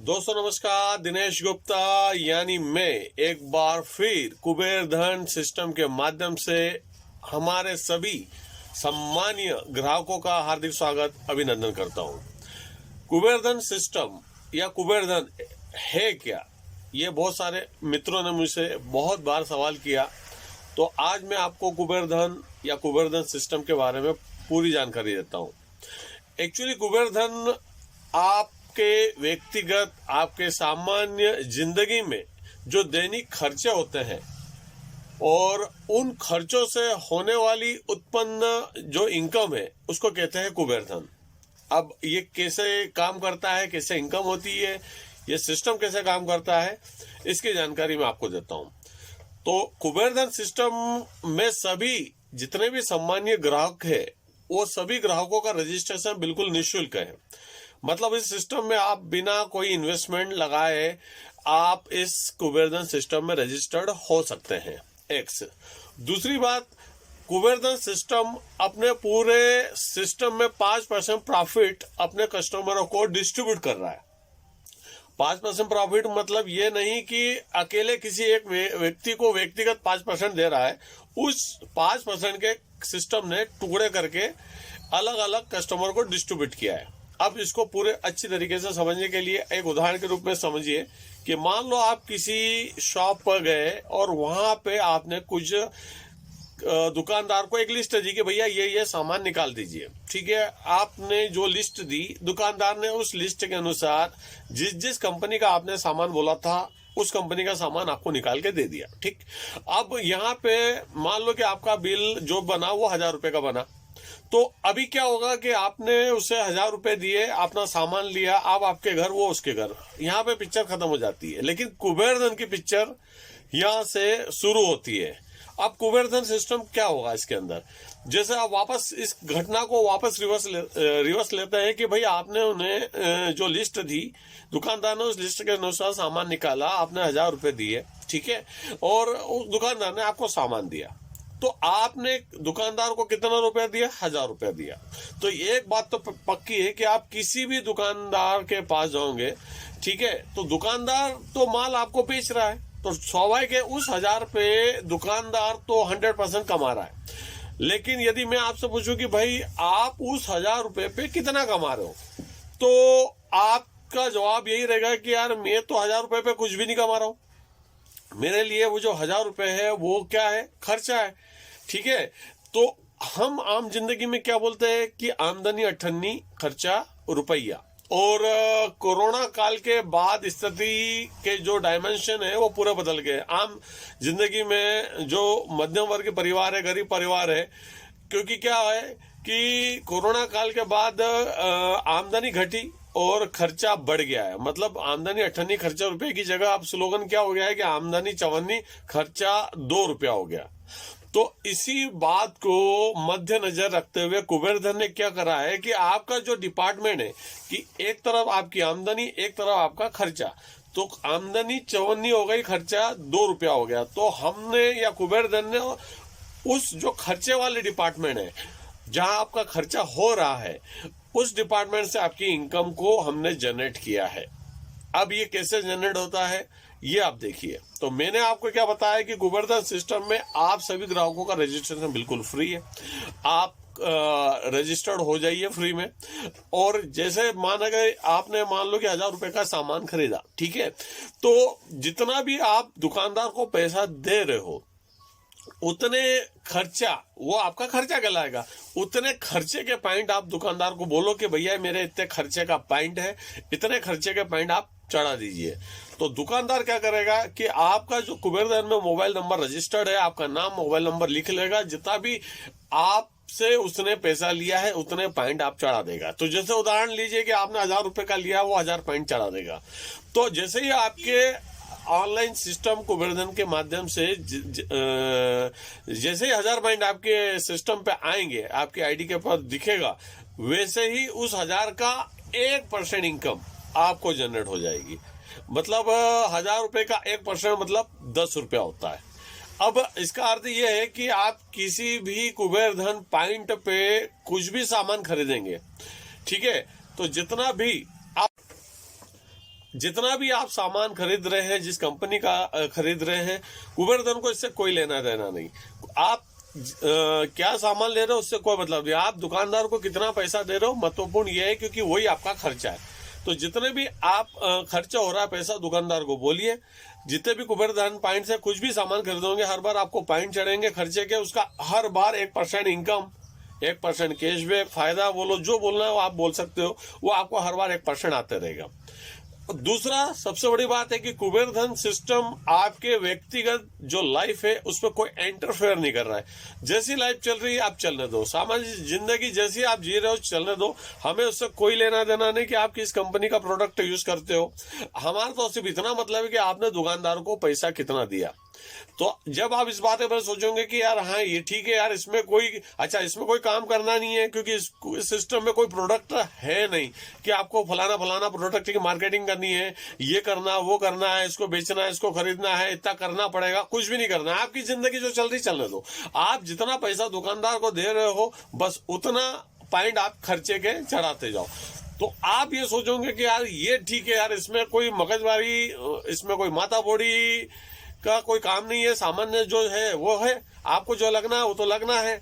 दोस्तों नमस्कार, दिनेश गुप्ता यानी मैं एक बार फिर कुबेर धन सिस्टम के माध्यम से हमारे सभी सम्मानीय ग्राहकों का हार्दिक स्वागत अभिनंदन करता हूं। कुबेर धन सिस्टम या कुबेर धन है क्या, ये बहुत सारे मित्रों ने मुझसे बहुत बार सवाल किया। तो आज मैं आपको कुबेर धन या कुबेर धन सिस्टम के बारे में पूरी जानकारी देता हूं। एक्चुअली कुबेर धन आपके व्यक्तिगत, आपके सामान्य जिंदगी में जो दैनिक खर्चे होते हैं और उन खर्चों से होने वाली उत्पन्न जो इनकम है उसको कहते हैं कुबेर धन। अब ये कैसे काम करता है, कैसे इनकम होती है, ये सिस्टम कैसे काम करता है, इसकी जानकारी मैं आपको देता हूं। तो कुबेर धन सिस्टम में सभी जितने भी सम्मानीय ग्राहक है वो सभी ग्राहकों का रजिस्ट्रेशन बिल्कुल निःशुल्क है। मतलब इस सिस्टम में आप बिना कोई इन्वेस्टमेंट लगाए आप इस कुबेर धन सिस्टम में रजिस्टर्ड हो सकते हैं। एक्स दूसरी बात, कुबेर धन सिस्टम अपने पूरे सिस्टम में 5% प्रॉफिट अपने कस्टमरों को डिस्ट्रीब्यूट कर रहा है। 5% प्रॉफिट मतलब ये नहीं कि अकेले किसी एक व्यक्ति को व्यक्तिगत 5% दे रहा है। उस 5% के सिस्टम ने टुकड़े करके अलग अलग कस्टमर को डिस्ट्रीब्यूट किया है। अब इसको पूरे अच्छी तरीके से समझने के लिए एक उदाहरण के रूप में समझिए कि मान लो आप किसी शॉप पर गए और वहां पे आपने कुछ दुकानदार को एक लिस्ट दी कि भैया ये सामान निकाल दीजिए। ठीक है, आपने जो लिस्ट दी, दुकानदार ने उस लिस्ट के अनुसार जिस जिस कंपनी का आपने सामान बोला था उस कंपनी का सामान आपको निकाल के दे दिया। ठीक, अब यहाँ पे मान लो कि आपका बिल जो बना वो 1000 रुपए का बना। तो अभी क्या होगा कि आपने उसे 1000 रुपए दिए, अपना सामान लिया, अब आपके घर वो उसके घर, यहाँ पे पिक्चर खत्म हो जाती है। लेकिन कुबेर धन की पिक्चर यहाँ से शुरू होती है। अब कुबेर धन सिस्टम क्या होगा इसके अंदर, जैसे आप वापस इस घटना को वापस रिवर्स लेते हैं कि भाई आपने उन्हें जो लिस्ट दी, दुकानदार ने उस लिस्ट के अनुसार सामान निकाला, आपने 1000 रुपए दिए। ठीक है, और उस दुकानदार ने आपको सामान दिया, तो आपने दुकानदार को कितना रुपया दिया? 1000 रुपया दिया। तो एक बात तो पक्की है कि आप किसी भी दुकानदार के पास जाओगे, ठीक है, तो दुकानदार तो माल आपको बेच रहा है, तो स्वाभाविक है उस 1000 पे दुकानदार तो 100% कमा रहा है। लेकिन यदि मैं आपसे पूछूं कि भाई आप उस 1000 रुपए पे कितना कमा रहे हो, तो आपका जवाब यही रहेगा कि यार मैं तो 1000 रुपए पे कुछ भी नहीं कमा रहा हूं, मेरे लिए वो जो 1000 रुपए है वो क्या है? खर्चा है। ठीक है, तो हम आम जिंदगी में क्या बोलते हैं कि आमदनी अठन्नी, खर्चा रुपया। और कोरोना काल के बाद स्थिति के जो डायमेंशन है वो पूरा बदल गए। आम जिंदगी में जो मध्यम वर्ग परिवार है, गरीब परिवार है, क्योंकि क्या है कि कोरोना काल के बाद आमदनी घटी और खर्चा बढ़ गया है। मतलब आमदनी अठन्नी, खर्चा रुपए की जगह अब स्लोगन क्या हो गया है कि आमदनी चवन्नी, खर्चा 2 रुपया हो गया। तो इसी बात को मद्देनजर रखते हुए कुबेर धन ने क्या करा है कि आपका जो डिपार्टमेंट है कि एक तरफ आपकी आमदनी, एक तरफ आपका खर्चा, तो आमदनी चवन्नी हो गई, खर्चा 2 रुपया हो गया। तो हमने या कुबेर धन ने उस जो खर्चे वाले डिपार्टमेंट है, जहां आपका खर्चा हो रहा है, उस डिपार्टमेंट से आपकी इनकम को हमने जनरेट किया है। अब ये कैसे जनरेट होता है ये आप देखिए। तो मैंने आपको क्या बताया कि कुबेर धन सिस्टम में आप सभी ग्राहकों का रजिस्ट्रेशन बिल्कुल फ्री है। आप रजिस्टर्ड हो जाइए फ्री में। और जैसे माना गया आपने मान लो कि 1000 रुपए का सामान खरीदा, ठीक है, तो जितना भी आप दुकानदार को पैसा दे रहे हो उतने खर्चा, वो आपका खर्चा कहलाएगा। उतने खर्चे के पॉइंट आप दुकानदार को बोलो कि भैया मेरे इतने खर्चे का पॉइंट है, इतने खर्चे के पॉइंट आप चढ़ा दीजिए। तो दुकानदार क्या करेगा कि आपका जो कुबेर धन में मोबाइल नंबर रजिस्टर्ड है, आपका नाम, मोबाइल नंबर लिख लेगा, जितना भी आपसे उसने पैसा लिया है उतने पॉइंट आप चढ़ा देगा। तो जैसे उदाहरण लीजिए कि आपने 1000 रुपए का लिया, वो 1000 पॉइंट चढ़ा देगा। तो जैसे ही आपके ऑनलाइन सिस्टम कुबेर धन के माध्यम से जैसे ही 1000 पॉइंट आपके सिस्टम पे आएंगे, आपके आईडी के पास दिखेगा, वैसे ही उस 1000 का 1% इनकम आपको जनरेट हो जाएगी। मतलब 1000 रुपए का 1% मतलब 10 रुपया होता है। अब इसका अर्थ यह है कि आप किसी भी कुबेर धन पॉइंट पे कुछ भी सामान खरीदेंगे, ठीक है, तो जितना भी जितना भी आप सामान खरीद रहे हैं, जिस कंपनी का खरीद रहे हैं, कुबेर धन को इससे कोई लेना देना नहीं। आप क्या सामान ले रहे हो उससे कोई मतलब नहीं। आप दुकानदार को कितना पैसा दे रहे हो महत्वपूर्ण ये है, क्योंकि वही आपका खर्चा है। तो जितने भी आप खर्चा हो रहा है पैसा दुकानदार को बोलिए। जितने भी कुबेर धन पॉइंट से कुछ भी सामान खरीदोगे, हर बार आपको पॉइंट चढ़ेंगे खर्चे के, उसका हर बार 1% इनकम, 1% कैशबैक, फायदा बोलो, जो बोलना है वो आप बोल सकते हो, वो आपको हर बार 1% आते रहेगा। दूसरा सबसे बड़ी बात है कि कुबेर धन सिस्टम आपके व्यक्तिगत जो लाइफ है उस पर कोई इंटरफेयर नहीं कर रहा है। जैसी लाइफ चल रही है आप चलने दो, सामाजिक जिंदगी जैसी आप जी रहे हो चलने दो, हमें उससे कोई लेना देना नहीं कि आप किस कंपनी का प्रोडक्ट यूज करते हो। हमारा तो सिर्फ इतना मतलब है कि आपने दुकानदार को पैसा कितना दिया। तो जब आप इस बात पर सोचोगे कि यार हाँ ये ठीक है यार, इसमें कोई इसमें कोई काम करना नहीं है, क्योंकि इस सिस्टम में कोई प्रोडक्ट है नहीं कि आपको फलाना फलाना प्रोडक्ट की मार्केटिंग करनी है, ये करना वो करना है, इसको बेचना है, इसको खरीदना है, इतना करना पड़ेगा, कुछ भी नहीं करना है। आपकी जिंदगी जो चल रही चलने दो। आप जितना पैसा दुकानदार को दे रहे हो बस उतना पॉइंट आप खर्चे के चढ़ाते जाओ। तो आप ये सोचोगे कि यार ये ठीक है यार, इसमें कोई मगजमारी, इसमें कोई माथापोड़ी का कोई काम नहीं है, सामान्य जो है वो है, आपको जो लगना है वो तो लगना है।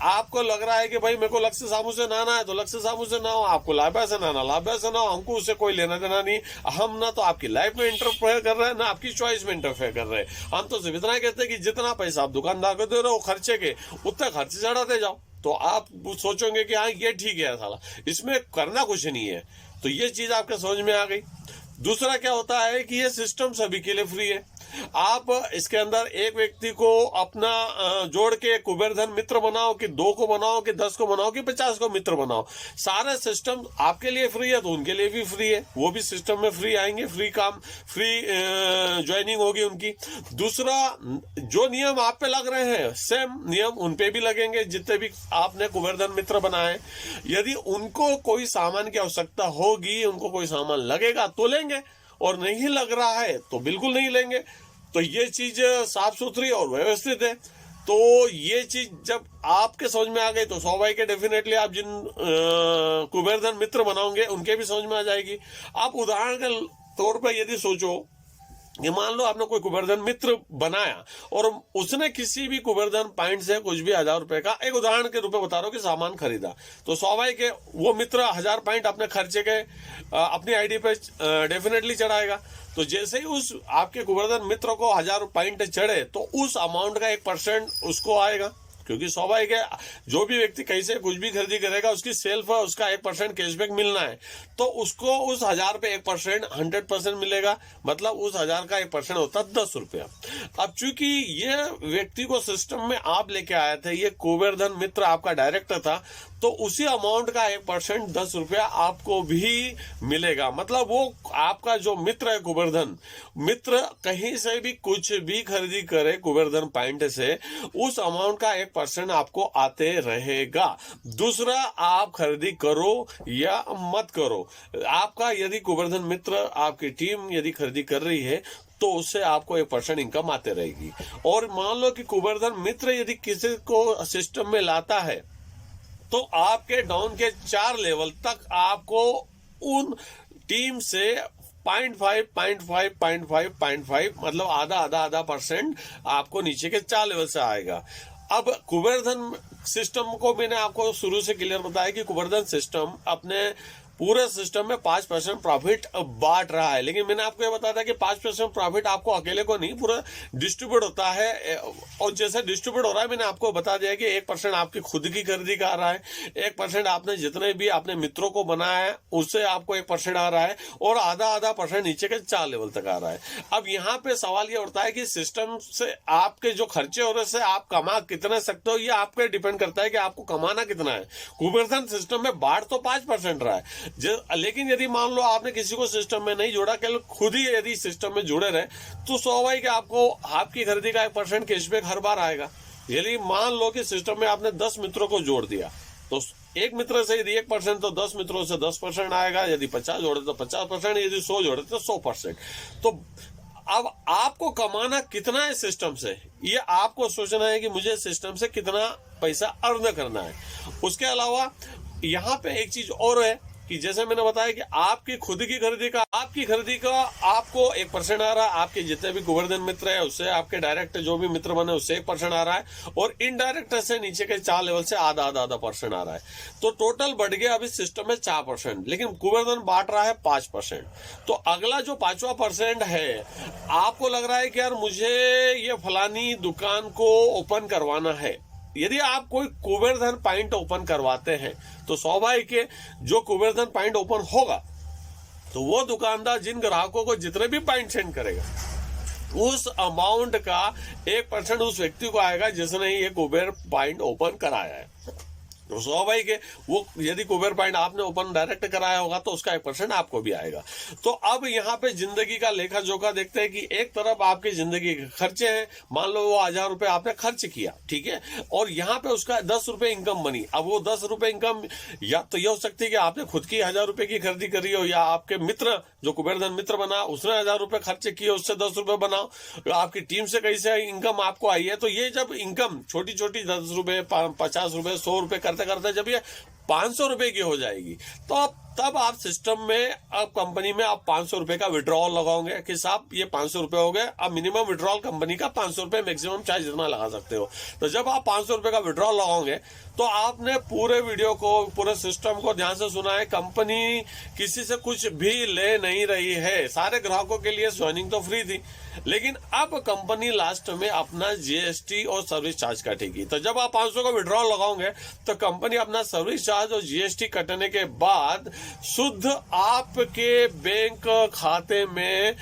आपको लग रहा है कि भाई मेरे को लक्ष्य साबुन से नहाना है तो लक्ष्य साबुन से नहाओ, आपको लाभ्या से नहाना लाभ्या से नहाओ, हमको उससे कोई लेना देना नहीं। हम ना तो आपकी लाइफ में इंटरफेयर कर रहे हैं ना आपकी चॉइस में इंटरफेयर कर रहे हैं। हम तो सिर्फ इतना कहते हैं कि जितना पैसा आप दुकानदार को दे रहे हो खर्चे के, उतना खर्चे चढ़ाते जाओ। तो आप सोचोगे कि हाँ ये ठीक है साला, इसमें करना कुछ नहीं है। तो ये चीज आपके समझ में आ गई। दूसरा क्या होता है कि ये सिस्टम सभी के लिए फ्री है। आप इसके अंदर एक व्यक्ति को अपना जोड़ के कुबेर धन मित्र बनाओ, कि 2 को बनाओ, कि 10 को बनाओ, कि 50 को मित्र बनाओ, सारे सिस्टम आपके लिए फ्री है तो उनके लिए भी फ्री है। वो भी सिस्टम में फ्री आएंगे, फ्री काम, फ्री ज्वाइनिंग होगी उनकी। दूसरा, जो नियम आप पे लग रहे हैं सेम नियम उन पे भी लगेंगे जितने भी आपने कुबेर धन मित्र बनाए। यदि उनको कोई सामान की आवश्यकता होगी, उनको कोई सामान लगेगा तो लेंगे, और नहीं लग रहा है तो बिल्कुल नहीं लेंगे। तो ये चीज साफ सुथरी और व्यवस्थित है। तो ये चीज जब आपके समझ में आ गई तो स्वाभाविक है डेफिनेटली आप जिन कुबेर धन मित्र बनाओगे उनके भी समझ में आ जाएगी। आप उदाहरण के तौर पर यदि सोचो कि मान लो आपने कोई कुबेर धन मित्र बनाया और उसने किसी भी कुबेर धन पॉइंट से कुछ भी 1000 रुपए का, एक उदाहरण के रूप में बता रहा हूं, कि सामान खरीदा, तो स्वाभाविक है वो मित्र 1000 पॉइंट अपने खर्चे के अपनी आईडी पे डेफिनेटली चढ़ाएगा। तो जैसे ही उस आपके कुबेर धन मित्र को 1000 पॉइंट चढ़े तो उस अमाउंट का 1% उसको आएगा, क्योंकि स्वाभाविक है जो भी व्यक्ति कहीं से कुछ भी खरीदी करेगा उसकी सेल्फ उसका 1% कैशबैक मिलना है, तो उसको उस 1000 पे 1% 100% मिलेगा। मतलब उस 1000 का 1% होता है 10 रुपया। अब चूंकि ये व्यक्ति को सिस्टम में आप लेके आए थे, ये कुबेर धन मित्र आपका डायरेक्टर था, तो उसी अमाउंट का 1% 10 रुपया आपको भी मिलेगा। मतलब वो आपका जो मित्र है कुबेर धन मित्र, कहीं से भी कुछ भी खरीदी करे कुबेर धन पॉइंट से, उस अमाउंट का 1% आपको आते रहेगा। दूसरा, आप खरीदी करो या मत करो, आपका यदि कुबेर धन मित्र आपकी टीम यदि खरीदी कर रही है तो उससे आपको 1% इनकम आते रहेगी। और मान लो कि कुबेर धन मित्र यदि किसी को सिस्टम में लाता है तो आपके डाउन के 4 लेवल तक आपको उन टीम से 0.5 मतलब आधा % आपको नीचे के 4 लेवल से आएगा। अब कुबेर धन सिस्टम को मैंने आपको शुरू से क्लियर बताया कि कुबेर धन सिस्टम अपने पूरे सिस्टम में 5% प्रॉफिट बांट रहा है, लेकिन मैंने आपको ये बताया था कि 5% प्रॉफिट आपको अकेले को नहीं, पूरा डिस्ट्रीब्यूट होता है। और जैसे डिस्ट्रीब्यूट हो रहा है मैंने आपको बता दिया कि 1% आपकी खुद की खरीदी का आ रहा है, 1% आपने जितने भी अपने मित्रों को बनाया है उससे आपको 1% आ रहा है, और आधा % नीचे के 4 लेवल तक आ रहा है। अब यहाँ पे सवाल ये उठता है कि सिस्टम से आपके जो खर्चे हो रहे से आप कमा कितने सकते हो, ये आप पे डिपेंड करता है कि आपको कमाना कितना है। कुबेर धन सिस्टम में बांट तो 5% रहा है, लेकिन यदि मान लो आपने किसी को सिस्टम में नहीं जोड़ा, केवल खुद ही यदि सिस्टम में जुड़े रहे, तो स्वाभाविक आपको आपकी खरीदी का 1% कैशबैक हर बार आएगा। यदि मान लो कि सिस्टम में आपने 10 मित्रों को जोड़ दिया तो एक मित्र से यदि 1% तो 10 मित्रों से 10% आएगा, यदि 50 जोड़े तो 50%, यदि 100 जोड़े तो 100%। तो अब आपको कमाना कितना है सिस्टम से, ये आपको सोचना है कि मुझे सिस्टम से कितना पैसा अर्न करना है। उसके अलावा यहाँ पे एक चीज और है कि जैसे मैंने बताया कि आपकी खुद की खरीदी का आपको 1% आ रहा है, आपके जितने भी गोवर्धन मित्र है उससे, आपके डायरेक्ट जो भी मित्र बने उससे 1% आ रहा है, और इनडायरेक्ट से नीचे के 4 लेवल से आधा परसेंट आ रहा है। तो टोटल बढ़ गया अभी सिस्टम में 4%, लेकिन गोवर्धन बांट रहा है 5%। तो अगला जो 5वां% है, आपको लग रहा है कि यार मुझे ये फलानी दुकान को ओपन करवाना है। यदि आप कोई गोवर्धन पॉइंट ओपन करवाते हैं तो स्वाभाविक है जो गोवर्धन पॉइंट ओपन होगा तो वो दुकानदार जिन ग्राहकों को जितने भी पॉइंट सेंड करेगा उस अमाउंट का 1% उस व्यक्ति को आएगा जिसने ये कुबेर पॉइंट ओपन कराया है। तो स्वाभाविक है वो यदि कुबेर पॉइंट आपने ओपन डायरेक्ट कराया होगा तो उसका 1% आपको भी आएगा। तो अब यहाँ पे जिंदगी का लेखा जोखा देखते हैं कि एक तरफ आपकी जिंदगी के खर्चे हैं, मान लो वो 1000 रुपए आपने खर्च किया, ठीक है, और यहाँ पे उसका 10 रुपए इनकम बनी। अब वो 10 रुपए इनकम या तो ये हो सकती है कि आपने खुद की 1000 रुपए की खरीदी करी हो, या आपके मित्र जो कुबेरधन मित्र बना उसने 1000 रुपए खर्च किए उससे 10 रुपए बनाओ, आपकी टीम से कैसे इनकम आपको आई है। तो ये जब इनकम छोटी छोटी 10 रुपए 50 रुपए 100 रुपए करते करते जब ये 500 रुपए की हो जाएगी तो तब आप सिस्टम में, अब कंपनी में आप 500 रुपए का विड्रॉल लगाओगे कि साहब ये 500 रुपए हो गए। अब मिनिमम विड्रॉल कंपनी का 500 रुपए, मैक्सिमम चाहे जितना लगा सकते हो। तो जब आप 500 रुपए का विड्रॉल लगाओगे तो आपने पूरे वीडियो को, पूरे सिस्टम को ध्यान से सुना है। कंपनी किसी से कुछ भी ले नहीं रही है, सारे ग्राहकों के लिए ज्वाइनिंग तो फ्री थी, लेकिन अब कंपनी लास्ट में अपना जीएसटी और सर्विस चार्ज काटेगी। तो जब आप 500 का विड्रॉल लगाओगे तो कंपनी अपना सर्विस चार्ज और जीएसटी कटने के बाद शुद्ध आपके बैंक खाते में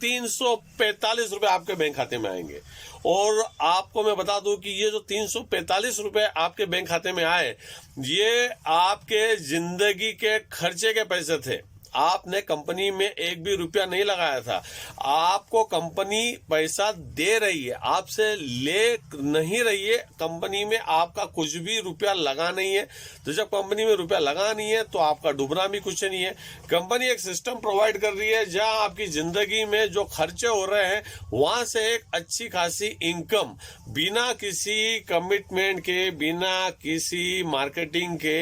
345 रुपए आपके बैंक खाते में आएंगे। और आपको मैं बता दूं कि ये जो 345 रुपए आपके बैंक खाते में आए, ये आपके जिंदगी के खर्चे के पैसे थे। आपने कंपनी में एक भी रुपया नहीं लगाया था, आपको कंपनी पैसा दे रही है, आपसे ले नहीं रही है। कंपनी में आपका कुछ भी रुपया लगा नहीं है। तो जब कंपनी में रुपया लगा नहीं है तो आपका डूबना भी कुछ नहीं है। कंपनी एक सिस्टम प्रोवाइड कर रही है जहां आपकी जिंदगी में जो खर्चे हो रहे हैं वहां से एक अच्छी खासी इनकम बिना किसी कमिटमेंट के, बिना किसी मार्केटिंग के,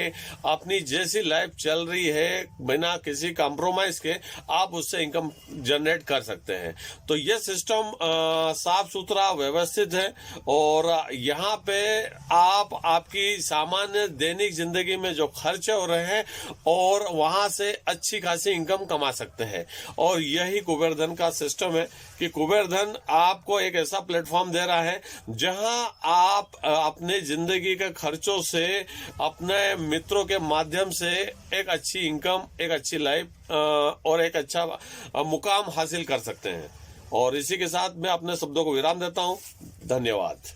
अपनी जैसी लाइफ चल रही है बिना किसी कंप्रोमाइज के आप उससे इनकम जनरेट कर सकते हैं। तो ये सिस्टम साफ सुथरा व्यवस्थित है और यहाँ पे आप आपकी सामान्य दैनिक जिंदगी में जो खर्चे हो रहे हैं और वहां से अच्छी खासी इनकम कमा सकते हैं। और यही कुबेरधन का सिस्टम है कि कुबेरधन आपको एक ऐसा प्लेटफॉर्म दे रहा है जहां आप अपने जिंदगी के खर्चों से, अपने मित्रों के माध्यम से एक अच्छी इनकम, एक अच्छी लाइफ और एक अच्छा मुकाम हासिल कर सकते हैं। और इसी के साथ मैं अपने शब्दों को विराम देता हूं। धन्यवाद।